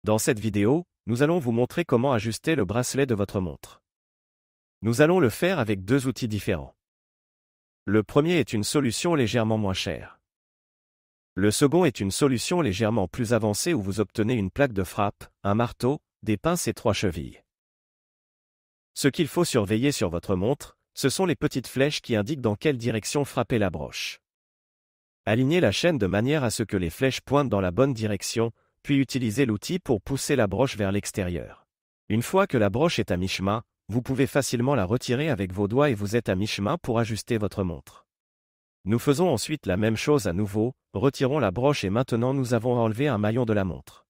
Dans cette vidéo, nous allons vous montrer comment ajuster le bracelet de votre montre. Nous allons le faire avec deux outils différents. Le premier est une solution légèrement moins chère. Le second est une solution légèrement plus avancée où vous obtenez une plaque de frappe, un marteau, des pinces et 3 chevilles. Ce qu'il faut surveiller sur votre montre, ce sont les petites flèches qui indiquent dans quelle direction frapper la broche. Alignez la chaîne de manière à ce que les flèches pointent dans la bonne direction, puis utilisez l'outil pour pousser la broche vers l'extérieur. Une fois que la broche est à mi-chemin, vous pouvez facilement la retirer avec vos doigts et vous êtes à mi-chemin pour ajuster votre montre. Nous faisons ensuite la même chose à nouveau, retirons la broche et maintenant nous avons enlevé un maillon de la montre.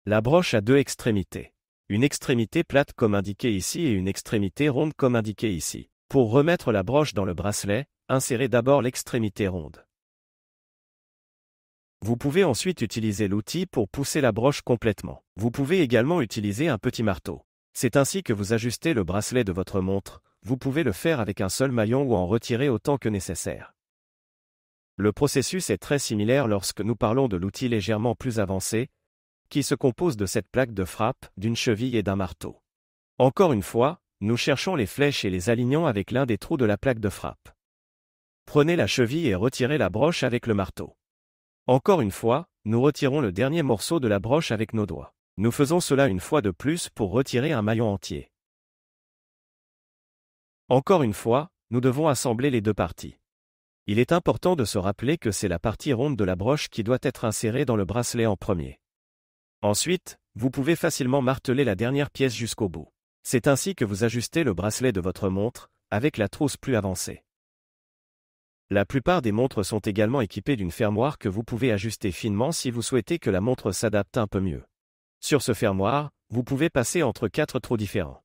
La broche a deux extrémités. Une extrémité plate comme indiqué ici et une extrémité ronde comme indiqué ici. Pour remettre la broche dans le bracelet, insérez d'abord l'extrémité ronde. Vous pouvez ensuite utiliser l'outil pour pousser la broche complètement. Vous pouvez également utiliser un petit marteau. C'est ainsi que vous ajustez le bracelet de votre montre. Vous pouvez le faire avec un seul maillon ou en retirer autant que nécessaire. Le processus est très similaire lorsque nous parlons de l'outil légèrement plus avancé, qui se compose de cette plaque de frappe, d'une cheville et d'un marteau. Encore une fois, nous cherchons les flèches et les alignons avec l'un des trous de la plaque de frappe. Prenez la cheville et retirez la broche avec le marteau. Encore une fois, nous retirons le dernier morceau de la broche avec nos doigts. Nous faisons cela une fois de plus pour retirer un maillon entier. Encore une fois, nous devons assembler les deux parties. Il est important de se rappeler que c'est la partie ronde de la broche qui doit être insérée dans le bracelet en premier. Ensuite, vous pouvez facilement marteler la dernière pièce jusqu'au bout. C'est ainsi que vous ajustez le bracelet de votre montre, avec la trousse plus avancée. La plupart des montres sont également équipées d'une fermoire que vous pouvez ajuster finement si vous souhaitez que la montre s'adapte un peu mieux. Sur ce fermoir, vous pouvez passer entre 4 trous différents.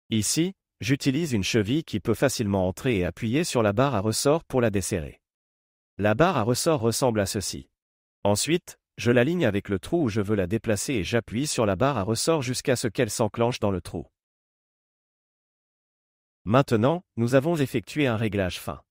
Ici, j'utilise une cheville qui peut facilement entrer et appuyer sur la barre à ressort pour la desserrer. La barre à ressort ressemble à ceci. Ensuite, je l'aligne avec le trou où je veux la déplacer et j'appuie sur la barre à ressort jusqu'à ce qu'elle s'enclenche dans le trou. Maintenant, nous avons effectué un réglage fin.